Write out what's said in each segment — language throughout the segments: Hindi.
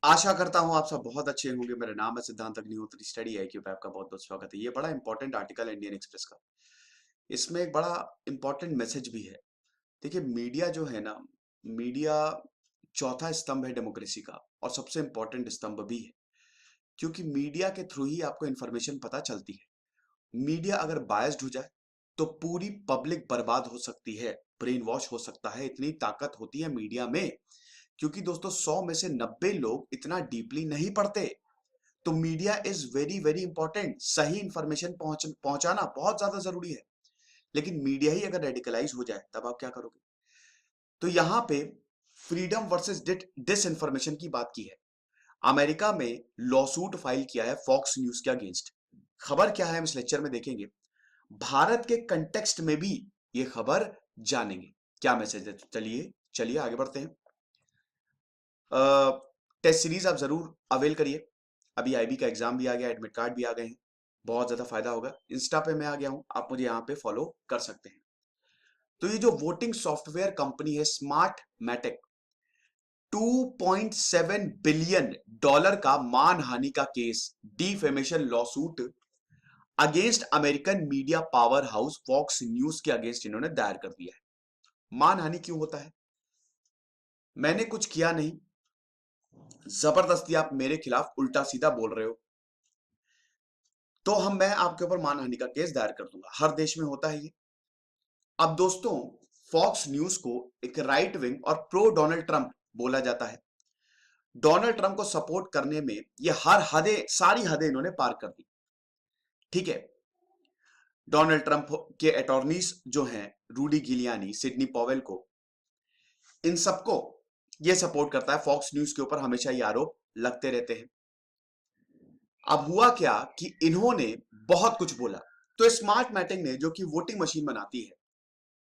आशा करता हूं आप सब बहुत अच्छे होंगे। मेरा नाम है सिद्धांत अग्निहोत्री। स्टडी IQ पे आपका बहुत बहुत स्वागत है। ये बड़ा इंपॉर्टेंट आर्टिकल है इंडियन एक्सप्रेस का। इसमें एक बड़ा इंपॉर्टेंट मैसेज भी है। देखिए, मीडिया जो है ना, मीडिया चौथा स्तंभ है डेमोक्रेसी का और सबसे इंपॉर्टेंट स्तंभ भी है, क्योंकि मीडिया के थ्रू ही आपको इन्फॉर्मेशन पता चलती है। मीडिया अगर बायस्ड हो जाए तो पूरी पब्लिक बर्बाद हो सकती है, ब्रेन वॉश हो सकता है। इतनी ताकत होती है मीडिया में, क्योंकि दोस्तों 100 में से 90 लोग इतना डीपली नहीं पढ़ते। तो media is very very important. सही इंफॉर्मेशन पहुंचाना बहुत ज्यादा जरूरी है। लेकिन मीडिया ही अगर रेडिकलाइज हो जाए तब आप क्या करोगे? तो यहां पे फ्रीडम वर्सेस डिस इंफॉर्मेशन की बात की है। अमेरिका में लॉसूट फाइल किया है फॉक्स न्यूज के अगेंस्ट। खबर क्या है हम इस लेक्चर में देखेंगे। भारत के कंटेक्स्ट में भी ये खबर जानेंगे। क्या मैसेज है? तो चलिए चलिए आगे बढ़ते हैं। टेस्ट सीरीज आप जरूर अवेल करिए। अभी IB का एग्जाम भी आ गया, एडमिट कार्ड भी आ गए हैं। बहुत ज्यादा फायदा होगा। इंस्टा पे मैं आ गया हूं, आप मुझे यहाँ पे फॉलो कर सकते हैं। तो ये जो वोटिंग सॉफ्टवेयर कंपनी है स्मार्ट मैटिक, 2.7 बिलियन डॉलर का मानहानि का case, defamation lawsuit against American media power house Fox News के अगेंस्ट इन्होंने दायर कर दिया है। मानहानि क्यों होता है? मैंने कुछ किया नहीं, जबरदस्ती आप मेरे खिलाफ उल्टा सीधा बोल रहे हो, तो मैं आपके ऊपर मानहानि का केस दायर कर दूंगा। हर देश में होता है ये। अब दोस्तों, फॉक्स न्यूज को एक राइट विंग और प्रो डोनाल्ड ट्रंप बोला जाता है। डोनाल्ड ट्रंप को सपोर्ट करने में ये हर हदें, सारी हदें इन्होंने पार कर दी। ठीक है। डोनाल्ड ट्रंप के अटॉर्नीज जो हैं, रूडी गिलियानी, सिडनी पॉवेल को, इन सबको ये सपोर्ट करता है। फॉक्स न्यूज के ऊपर हमेशा ये आरोप लगते रहते हैं। अब हुआ क्या कि इन्होंने बहुत कुछ बोला। तो स्मार्ट मैटिक ने, जो कि वोटिंग मशीन बनाती है,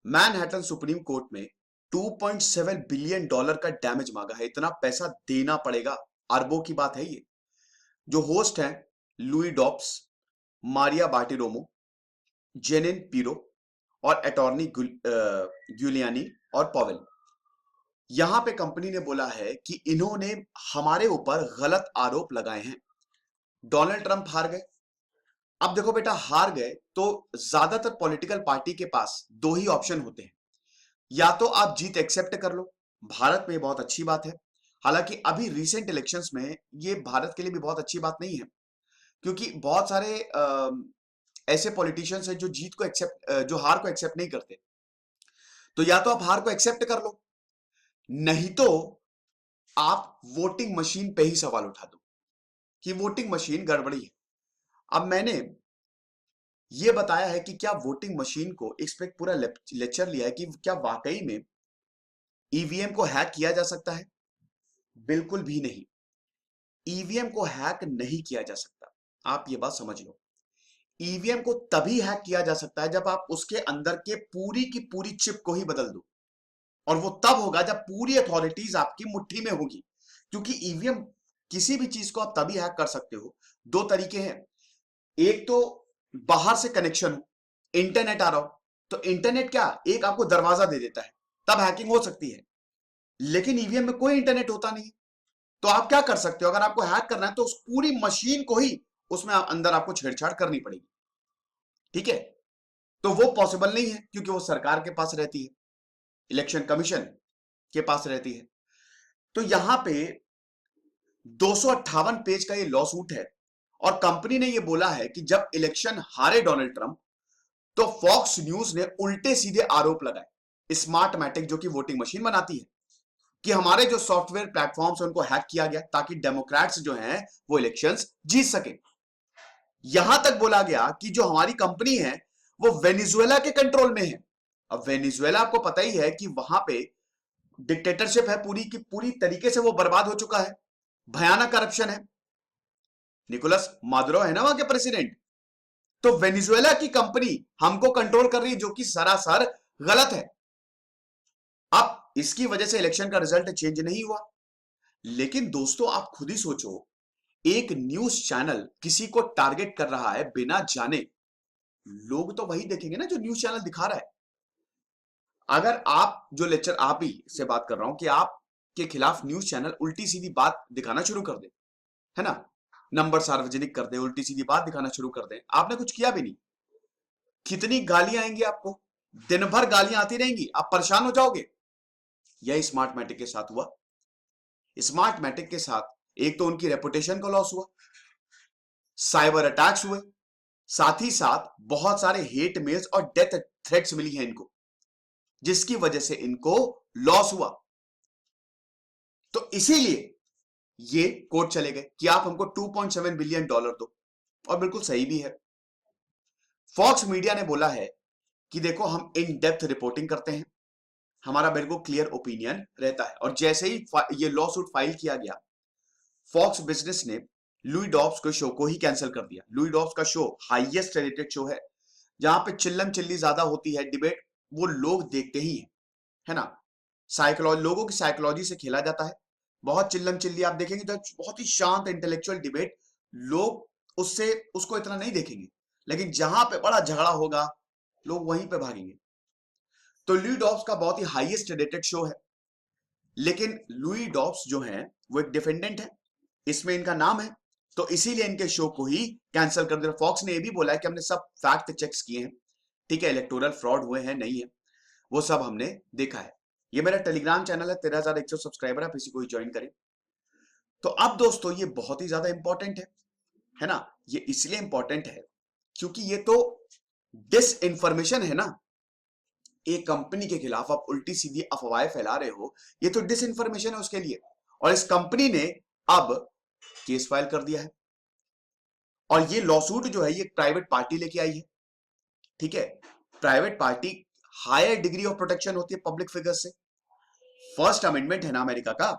मैनहट्टन सुप्रीम कोर्ट में 2.7 बिलियन डॉलर का डैमेज मांगा है। इतना पैसा देना पड़ेगा, अरबों की बात है ये। जो होस्ट हैं लुई डॉप्स, मारिया बार्टिरोमो, जेनिन पीरो और अटॉर्नी ग्यूलियानी और पॉवेल, यहां पे कंपनी ने बोला है कि इन्होंने हमारे ऊपर गलत आरोप लगाए हैं। डोनाल्ड ट्रंप हार गए। अब देखो बेटा, हार गए तो ज्यादातर पॉलिटिकल पार्टी के पास दो ही ऑप्शन होते हैं। या तो आप जीत एक्सेप्ट कर लो, भारत में बहुत अच्छी बात है। हालांकि अभी रिसेंट इलेक्शंस में ये भारत के लिए भी बहुत अच्छी बात नहीं है, क्योंकि बहुत सारे ऐसे पॉलिटिशियंस हैं जो जीत को एक्सेप्ट, जो हार को एक्सेप्ट नहीं करते। तो या तो आप हार को एक्सेप्ट कर लो, नहीं तो आप वोटिंग मशीन पे ही सवाल उठा दो कि वोटिंग मशीन गड़बड़ी है। अब मैंने ये बताया है कि क्या वोटिंग मशीन को, इस पे पूरा लेक्चर लिया है कि क्या वाकई में ईवीएम को हैक किया जा सकता है। बिल्कुल भी नहीं। ईवीएम को हैक नहीं किया जा सकता। आप ये बात समझ लो। ईवीएम को तभी हैक किया जा सकता है जब आप उसके अंदर के पूरी की पूरी चिप को ही बदल दो, और वो तब होगा जब पूरी अथॉरिटीज आपकी मुट्ठी में होगी। क्योंकि ईवीएम, किसी भी चीज को आप तभी हैक कर सकते हो, दो तरीके हैं। एक तो बाहर से कनेक्शन हो, इंटरनेट आ रहा हो, तो इंटरनेट क्या, एक आपको दरवाजा दे देता है, तब हैकिंग हो सकती है। लेकिन ईवीएम में कोई इंटरनेट होता नहीं, तो आप क्या कर सकते हो? अगर आपको हैक करना है तो उस पूरी मशीन को ही, उसमें अंदर आपको छेड़छाड़ करनी पड़ेगी। ठीक है। तो वो पॉसिबल नहीं है, क्योंकि वो सरकार के पास रहती है, इलेक्शन कमीशन के पास रहती है। तो यहां पे 258 पेज का ये लॉ सूट है, और कंपनी ने ये बोला है कि जब इलेक्शन हारे डोनाल्ड ट्रंप, तो फॉक्स न्यूज ने उल्टे सीधे आरोप लगाए स्मार्ट मैटिक, जो कि वोटिंग मशीन बनाती है, कि हमारे जो सॉफ्टवेयर प्लेटफॉर्म्स हैं उनको हैक किया गया ताकि डेमोक्रेट्स जो हैं वो इलेक्शंस जीत सके। यहां तक बोला गया कि जो हमारी कंपनी है वो वेनेजुएला के कंट्रोल में है। अब वेनेजुएला आपको पता ही है कि वहां पे डिक्टेटरशिप है, पूरी की पूरी तरीके से वो बर्बाद हो चुका है, भयानक करप्शन है। निकोलस मादुरो है ना वहां के प्रेसिडेंट। तो वेनेजुएला की कंपनी हमको कंट्रोल कर रही है, जो कि सरासर गलत है। अब इसकी वजह से इलेक्शन का रिजल्ट चेंज नहीं हुआ। लेकिन दोस्तों, आप खुद ही सोचो, एक न्यूज चैनल किसी को टारगेट कर रहा है बिना जाने, लोग तो वही देखेंगे ना जो न्यूज चैनल दिखा रहा है। अगर आप जो लेक्चर, आप ही से बात कर रहा हूं कि आप के खिलाफ न्यूज चैनल उल्टी सीधी बात दिखाना शुरू कर दे, है ना, नंबर सार्वजनिक कर दे, उल्टी सीधी बात दिखाना शुरू कर दे, आपने कुछ किया भी नहीं, कितनी गालियां आएंगी आपको, दिन भर गालियां आती रहेंगी, आप परेशान हो जाओगे। यह स्मार्टमेटिक के साथ हुआ। स्मार्टमेटिक के साथ एक तो उनकी रेपुटेशन का लॉस हुआ, साइबर अटैक्स हुए, साथ ही साथ बहुत सारे हेट मेल्स और डेथ थ्रेट्स मिली हैं इनको, जिसकी वजह से इनको लॉस हुआ। तो इसीलिए ये कोर्ट चले गए कि आप हमको $2.7 बिलियन दो, और बिल्कुल सही भी है। फॉक्स मीडिया ने बोला है कि देखो हम इन डेप्थ रिपोर्टिंग करते हैं, हमारा बिल्कुल क्लियर ओपिनियन रहता है। और जैसे ही ये लॉ सूट फाइल किया गया, फॉक्स बिजनेस ने लुई डॉब्स के शो को ही कैंसिल कर दिया। लुई डॉब्स का शो हाईएस्ट रेटेड शो है, जहां पे चिल्लम चिल्ली ज्यादा होती है, डिबेट वो लोग देखते ही है ना, साइकोलॉजी, लोगों की साइकोलॉजी से खेला जाता है। बहुत चिल्लम चिल्ली आप देखेंगे तो बहुत ही शांत इंटेलेक्चुअल डिबेट, लोग उससे उसको इतना नहीं देखेंगे, लेकिन जहां पे बड़ा झगड़ा होगा लोग वहीं पे भागेंगे। तो लुई डॉब्स का बहुत ही हाईएस्ट रेटेड शो है, लेकिन लुई डॉब्स जो है वो एक डिफेंडेंट है, इसमें इनका नाम है, तो इसीलिए इनके शो को ही कैंसिल कर दिया। फॉक्स ने ये भी बोला है कि हमने सब फैक्ट चेक्स किए हैं, ठीक है, इलेक्टोरल फ्रॉड हुए हैं नहीं है, वो सब हमने देखा है। ये मेरा टेलीग्राम चैनल है, 13,100 सब्सक्राइबर, आप इसी को ही ज्वाइन करें। तो अब दोस्तों ये बहुत ही ज्यादा इंपॉर्टेंट है ना, ये इसलिए इंपॉर्टेंट है क्योंकि ये तो डिस इंफॉर्मेशन है ना, एक कंपनी के खिलाफ आप उल्टी सीधी अफवाहें फैला रहे हो, ये तो डिस इंफॉर्मेशन है उसके लिए। और इस कंपनी ने अब केस फाइल कर दिया है, और ये लॉसूट जो है ये प्राइवेट पार्टी लेके आई है, ठीक है। Private party higher degree of protection होती है पब्लिक फिगर से। फर्स्ट अमेंडमेंट है ना अमेरिका का,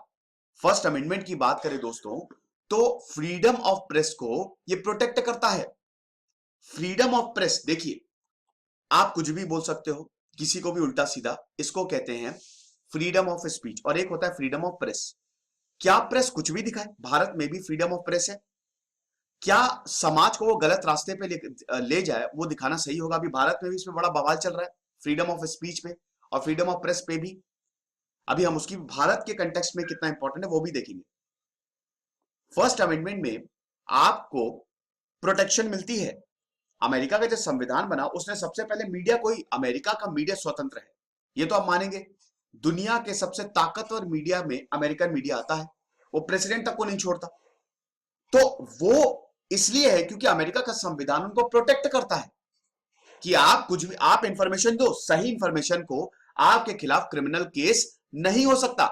फर्स्ट अमेंडमेंट की बात करें दोस्तों, तो फ्रीडम ऑफ प्रेस को ये प्रोटेक्ट करता है। फ्रीडम ऑफ प्रेस, देखिए आप कुछ भी बोल सकते हो, किसी को भी उल्टा सीधा, इसको कहते हैं फ्रीडम ऑफ स्पीच, और एक होता है फ्रीडम ऑफ प्रेस। क्या प्रेस कुछ भी दिखाए? भारत में भी फ्रीडम ऑफ प्रेस है, क्या समाज को वो गलत रास्ते पे ले जाए वो दिखाना सही होगा? अभी भारत में भी इसमें बड़ा बवाल चल रहा है फ्रीडम ऑफ स्पीच पे और फ्रीडम ऑफ प्रेस पे भी। अभी हम उसकी भारत के कंटेक्स्ट में कितना इंपॉर्टेंट है वो भी देखेंगे। फर्स्ट अमेंडमेंट में आपको प्रोटेक्शन मिलती है। अमेरिका का जो संविधान बना उसने सबसे पहले मीडिया को ही, अमेरिका का मीडिया स्वतंत्र है, ये तो आप मानेंगे। दुनिया के सबसे ताकतवर मीडिया में अमेरिकन मीडिया आता है, वो प्रेसिडेंट तक को नहीं छोड़ता। तो वो इसलिए है क्योंकि अमेरिका का संविधान उनको प्रोटेक्ट करता है कि आप कुछ भी, आप इंफॉर्मेशन दो, सही इंफॉर्मेशन को, आपके खिलाफ क्रिमिनल केस नहीं हो सकता।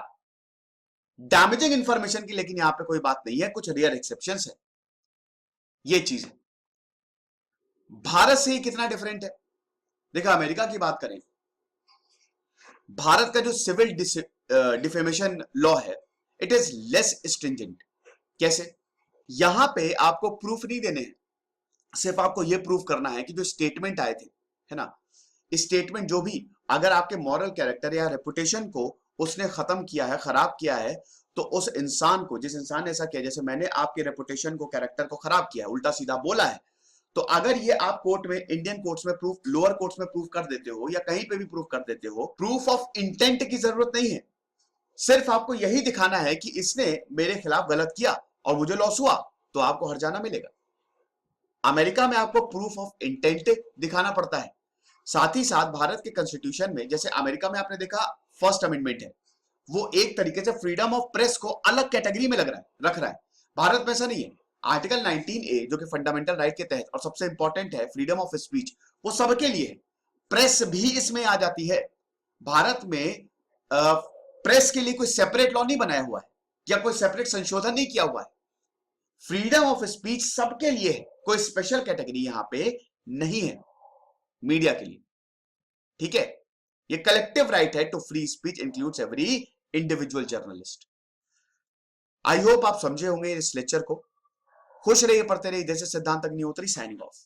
डैमेजिंग इंफॉर्मेशन की लेकिन यहां पे कोई बात नहीं है, कुछ रेयर एक्सेप्शंस है, ये चीज है। भारत से ही कितना डिफरेंट है, देखा अमेरिका की बात करें, भारत का जो सिविल डिफेमेशन लॉ है इट इज लेस स्ट्रिंजेंट। कैसे? यहां पे आपको प्रूफ नहीं देने हैं, सिर्फ आपको यह प्रूफ करना है कि जो स्टेटमेंट आए थे, है ना, स्टेटमेंट जो भी, अगर आपके मॉरल कैरेक्टर या रेपुटेशन को उसने खत्म किया है, खराब किया है, तो उस इंसान को, जिस इंसान ने ऐसा किया, जैसे मैंने आपके रेपुटेशन को, कैरेक्टर को खराब किया है, उल्टा सीधा बोला है, तो अगर ये आप कोर्ट में, इंडियन कोर्ट्स में प्रूफ, लोअर कोर्ट्स में प्रूफ कर देते हो या कहीं पे भी प्रूफ कर देते हो, प्रूफ ऑफ इंटेंट की जरूरत नहीं है, सिर्फ आपको यही दिखाना है कि इसने मेरे खिलाफ गलत किया और मुझे लॉस हुआ, तो आपको हर्जाना मिलेगा। अमेरिका में आपको प्रूफ ऑफ इंटेंट दिखाना पड़ता है। साथ ही साथ भारत के कॉन्स्टिट्यूशन में, जैसे अमेरिका में आपने देखा फर्स्ट अमेंडमेंट है, वो एक तरीके से फ्रीडम ऑफ प्रेस को अलग कैटेगरी में रख रहा है। भारत में ऐसा नहीं है। आर्टिकल 19A जो कि फंडामेंटल राइट के तहत, और सबसे इंपॉर्टेंट है फ्रीडम ऑफ स्पीच, वो सबके लिए है, प्रेस भी इसमें आ जाती है। भारत में प्रेस के लिए कोई सेपरेट लॉ नहीं बनाया हुआ है या कोई सेपरेट संशोधन नहीं किया हुआ है। फ्रीडम ऑफ स्पीच सबके लिए है, कोई स्पेशल कैटेगरी यहां पे नहीं है मीडिया के लिए, ठीक है। ये कलेक्टिव राइट है to free speech, includes every individual journalist. I hope आप समझे होंगे इस लेक्चर को। खुश रहिए, पढ़ते रहिए, जैसे सिद्धांत अग्निहोत्री, साइनिंग ऑफ।